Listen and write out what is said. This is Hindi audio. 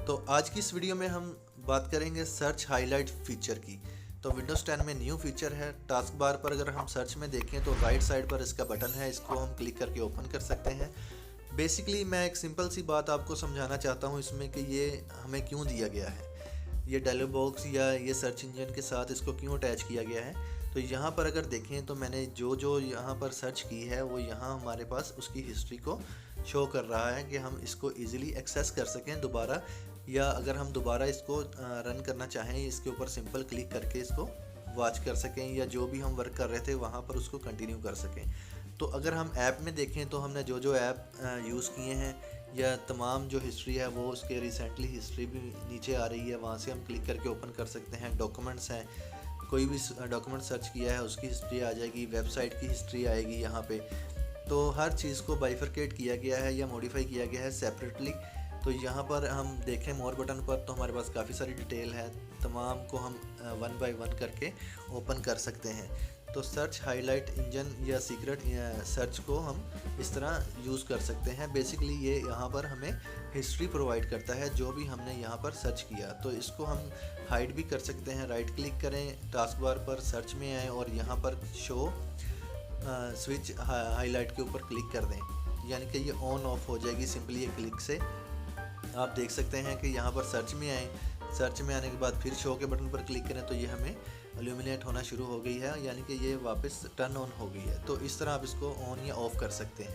तो आज की इस वीडियो में हम बात करेंगे सर्च हाईलाइट फीचर की। तो विंडोज़ 10 में न्यू फीचर है। टास्क बार पर अगर हम सर्च में देखें तो राइट साइड पर इसका बटन है, इसको हम क्लिक करके ओपन कर सकते हैं। बेसिकली मैं एक सिंपल सी बात आपको समझाना चाहता हूँ इसमें कि ये हमें क्यों दिया गया है, ये डायलॉग बॉक्स या ये सर्च इंजन के साथ इसको क्यों अटैच किया गया है। तो यहाँ पर अगर देखें तो मैंने जो जो यहाँ पर सर्च की है वो यहाँ हमारे पास उसकी हिस्ट्री को शो कर रहा है कि हम इसको इजीली एक्सेस कर सकें दोबारा, या अगर हम दोबारा इसको रन करना चाहें इसके ऊपर सिंपल क्लिक करके इसको वॉच कर सकें, या जो भी हम वर्क कर रहे थे वहाँ पर उसको कंटिन्यू कर सकें। तो अगर हम ऐप में देखें तो हमने जो जो ऐप यूज़ किए हैं या तमाम जो हिस्ट्री है वो उसके रिसेंटली हिस्ट्री भी नीचे आ रही है, वहाँ से हम क्लिक करके ओपन कर सकते हैं। डॉक्यूमेंट्स हैं, कोई भी डॉक्यूमेंट सर्च किया है उसकी हिस्ट्री आ जाएगी, वेबसाइट की हिस्ट्री आएगी यहाँ पे। तो हर चीज़ को बाइफरकेट किया गया है या मॉडिफाई किया गया है सेपरेटली। तो यहाँ पर हम देखें मोर बटन पर तो हमारे पास काफ़ी सारी डिटेल है, तमाम को हम वन बाय वन करके ओपन कर सकते हैं। तो सर्च हाईलाइट इंजन या सीक्रेट सर्च को हम इस तरह यूज़ कर सकते हैं। बेसिकली ये यहाँ पर हमें हिस्ट्री प्रोवाइड करता है जो भी हमने यहाँ पर सर्च किया। तो इसको हम हाइड भी कर सकते हैं। राइट क्लिक करें, टास्क बार पर सर्च में आएँ और यहाँ पर शो स्विच हाईलाइट के ऊपर क्लिक कर दें, यानी कि ये ऑन ऑफ हो जाएगी सिंपली ये क्लिक से। आप देख सकते हैं कि यहाँ पर सर्च में आए, सर्च में आने के बाद फिर शो के बटन पर क्लिक करें तो ये हमें इल्यूमिनेट होना शुरू हो गई है, यानी कि ये वापस टर्न ऑन हो गई है। तो इस तरह आप इसको ऑन या ऑफ़ कर सकते हैं।